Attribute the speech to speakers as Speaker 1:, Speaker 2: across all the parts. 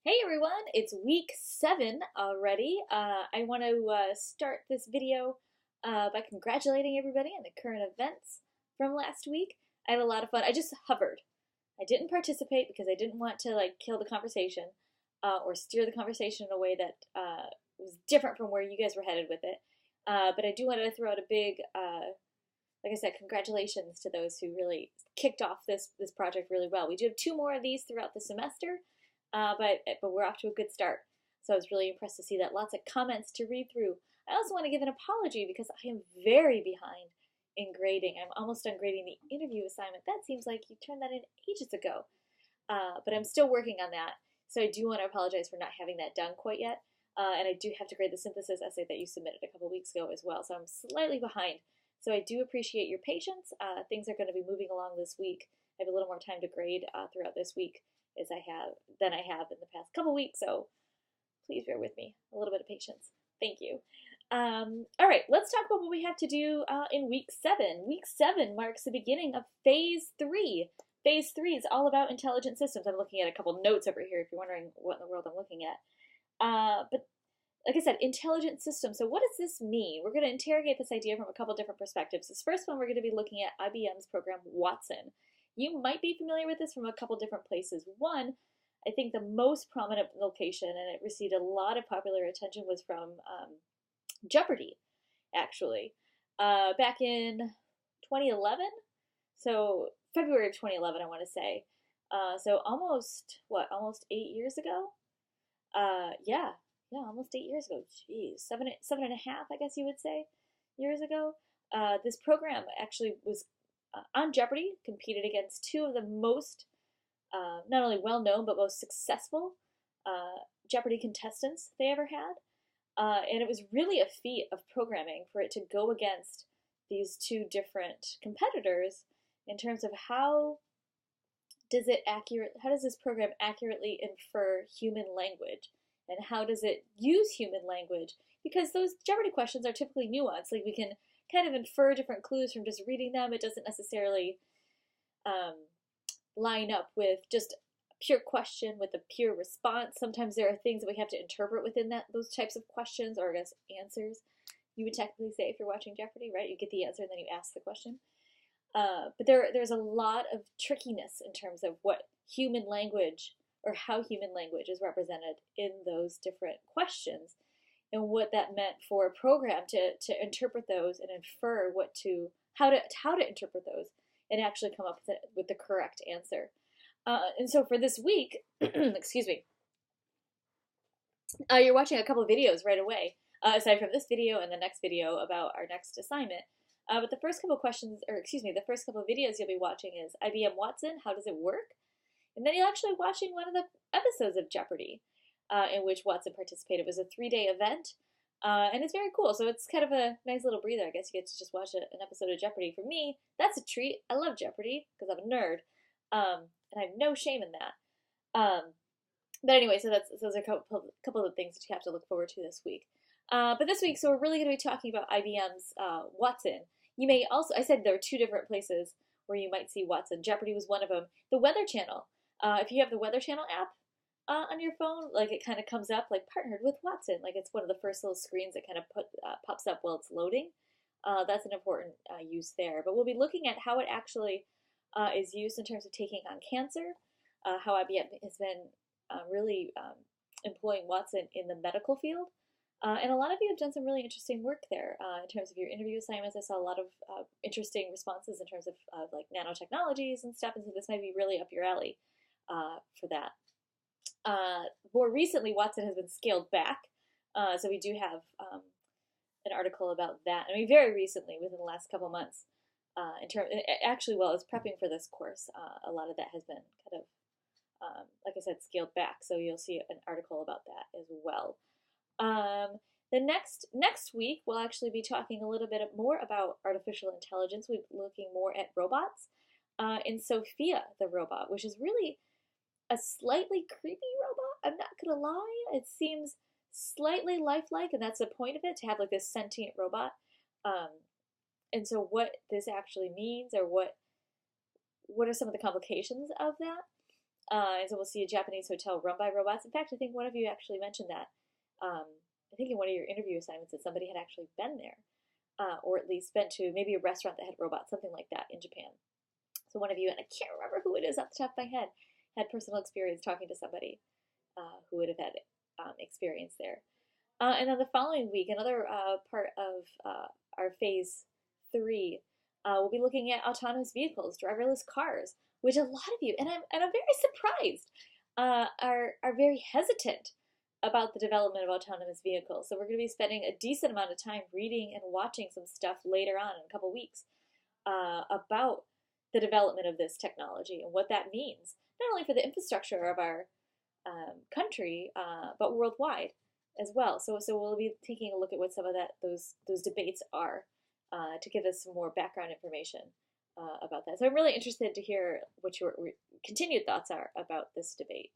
Speaker 1: Hey everyone, it's week 7 already. I want to start this video by congratulating everybody on the current events from last week. I had a lot of fun. I just hovered. I didn't participate because I didn't want to kill the conversation or steer the conversation in a way that was different from where you guys were headed with it. But I do want to throw out a big, like I said, congratulations to those who really kicked off this project really well. We do have 2 more of these throughout the semester. But we're off to a good start. So I was really impressed to see that. Lots of comments to read through. I also want to give an apology because I am very behind in grading. I'm almost done grading the interview assignment. That seems like you turned that in ages ago. But I'm still working on that. So I do want to apologize for not having that done quite yet. And I do have to grade the synthesis essay that you submitted a couple weeks ago as well. So I'm slightly behind. So I do appreciate your patience. Things are going to be moving along this week. I have a little more time to grade throughout this week than I have in the past couple weeks, so please bear with me. A little bit of patience. Thank you. All right, let's talk about what we have to do in week 7. Week 7 marks the beginning of phase 3. Phase 3 is all about intelligent systems. I'm looking at a couple notes over here if you're wondering what in the world I'm looking at. But like I said, intelligent systems. So what does this mean? We're going to interrogate this idea from a couple different perspectives. This first one, we're going to be looking at IBM's program Watson. You might be familiar with this from a couple different places. One, I think the most prominent location, and it received a lot of popular attention, was from Jeopardy, actually. Back in 2011, so February of 2011, I want to say. So almost 8 years ago? Yeah, almost 8 years ago. Jeez, seven and a half, I guess you would say, years ago. This program actually was on Jeopardy, competed against 2 of the most, not only well-known, but most successful Jeopardy contestants they ever had. And it was really a feat of programming for it to go against these 2 different competitors in terms of how does this program accurately infer human language, and how does it use human language? Because those Jeopardy questions are typically nuanced. Like, we can kind of infer different clues from just reading them. It doesn't necessarily line up with just a pure question with a pure response. Sometimes there are things that we have to interpret within those types of questions, or I guess answers, you would technically say if you're watching Jeopardy, right? You get the answer and then you ask the question. But there's a lot of trickiness in terms of what human language, or how human language is represented in those different questions, and what that meant for a program to interpret those and infer how to interpret those and actually come up with the correct answer. And so for this week, excuse me, you're watching a couple videos right away, aside from this video and the next video about our next assignment. But the first couple the first couple videos you'll be watching is IBM Watson, how does it work? And then you're actually watching one of the episodes of Jeopardy! In which Watson participated. It was a 3-day event, and it's very cool. So it's kind of a nice little breather. I guess you get to just watch an episode of Jeopardy! For me, that's a treat. I love Jeopardy! Because I'm a nerd, and I have no shame in that. But anyway, so those are a couple of things that you have to look forward to this week. But this week, so we're really going to be talking about IBM's Watson. You may also, I said there are 2 different places where you might see Watson. Jeopardy! Was one of them. The Weather Channel. If you have the Weather Channel app on your phone, like, it kind of comes up like partnered with Watson. Like, it's one of the first little screens that kind of pops up while it's loading. That's an important use there. But we'll be looking at how it actually is used in terms of taking on cancer, how IBM has been really employing Watson in the medical field. And a lot of you have done some really interesting work there in terms of your interview assignments. I saw a lot of interesting responses in terms of like nanotechnologies and stuff, and so this might be really up your alley for that. More recently, Watson has been scaled back, so we do have an article about that. I mean, very recently, within the last couple months, actually, while I was prepping for this course, a lot of that has been kind of, like I said, scaled back. So you'll see an article about that as well. The next week, we'll actually be talking a little bit more about artificial intelligence. We'll be looking more at robots, and Sophia the robot, which is really a slightly creepy robot. I'm not gonna lie. It seems slightly lifelike, and that's the point of it, to have like this sentient robot. And so what this actually means, or what are some of the complications of that? And so we'll see a Japanese hotel run by robots. In fact, I think one of you actually mentioned that. I think in one of your interview assignments that somebody had actually been there, or at least been to maybe a restaurant that had robots, something like that in Japan. So one of you, and I can't remember who it is off the top of my head, had personal experience talking to somebody who would have had experience there. And then the following week, another part of our phase 3, we'll be looking at autonomous vehicles, driverless cars, which a lot of you, and I'm very surprised, are very hesitant about the development of autonomous vehicles. So we're going to be spending a decent amount of time reading and watching some stuff later on in a couple weeks about the development of this technology and what that means, not only for the infrastructure of our country, but worldwide as well. So we'll be taking a look at what some of those debates are to give us some more background information about that. So I'm really interested to hear what your continued thoughts are about this debate.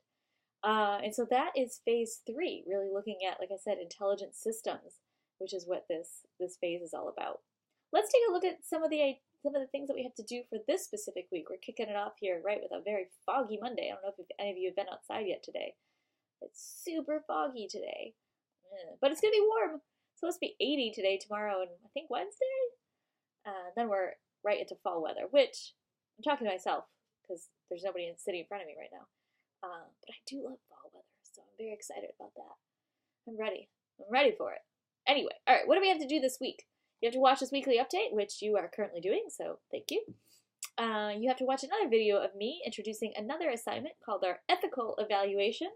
Speaker 1: And so that is phase 3, really looking at, like I said, intelligent systems, which is what this phase is all about. Let's take a look at some of the things that we have to do for this specific week. We're kicking it off here, right, with a very foggy Monday. I don't know if any of you have been outside yet today. It's super foggy today, but it's gonna be warm. It's supposed to be 80 today, tomorrow, and I think Wednesday. Then we're right into fall weather, which I'm talking to myself because there's nobody sitting in front of me right now. But I do love fall weather, so I'm very excited about that. I'm ready. I'm ready for it. Anyway, all right, what do we have to do this week? You have to watch this weekly update, which you are currently doing, so thank you. You have to watch another video of me introducing another assignment called our ethical evaluation.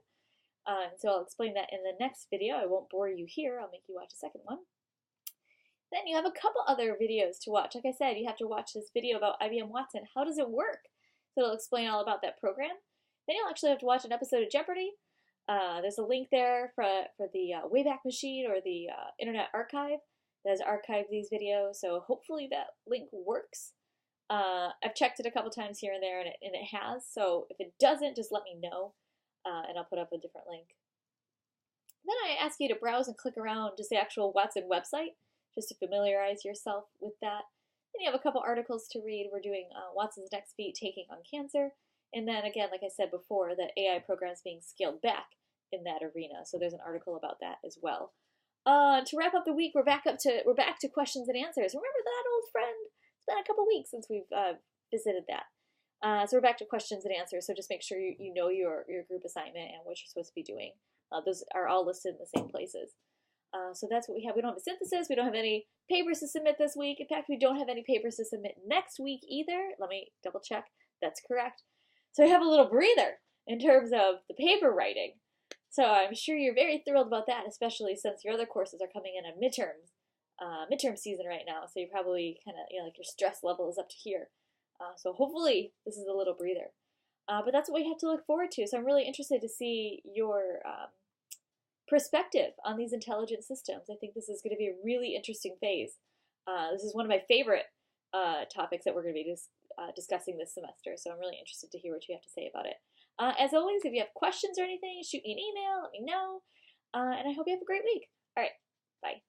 Speaker 1: So I'll explain that in the next video. I won't bore you here. I'll make you watch a second one. Then you have a couple other videos to watch. Like I said, you have to watch this video about IBM Watson. How does it work? So it'll explain all about that program. Then you'll actually have to watch an episode of Jeopardy! There's a link there for the Wayback Machine or the Internet Archive that has archived these videos, so hopefully that link works. I've checked it a couple times here and there, and it has, so if it doesn't, just let me know, and I'll put up a different link. Then I ask you to browse and click around just the actual Watson website, just to familiarize yourself with that. Then you have a couple articles to read. We're doing Watson's Next Beat, Taking on Cancer. And then again, like I said before, the AI programs being scaled back in that arena. So there's an article about that as well. To wrap up the week, we're back to questions and answers. Remember that, old friend? It's been a couple weeks since we've visited that. So we're back to questions and answers. So just make sure you know your group assignment and what you're supposed to be doing. Those are all listed in the same places. So that's what we have. We don't have a synthesis. We don't have any papers to submit this week. In fact, we don't have any papers to submit next week either. Let me double check. That's correct. So I have a little breather in terms of the paper writing. So I'm sure you're very thrilled about that, especially since your other courses are coming in on midterm season right now. So you're probably kind of, like your stress level is up to here. So hopefully this is a little breather. But that's what we have to look forward to. So I'm really interested to see your perspective on these intelligent systems. I think this is going to be a really interesting phase. This is one of my favorite topics that we're going to be discussing this semester, so I'm really interested to hear what you have to say about it. As always, if you have questions or anything, shoot me an email, let me know, and I hope you have a great week. All right, bye.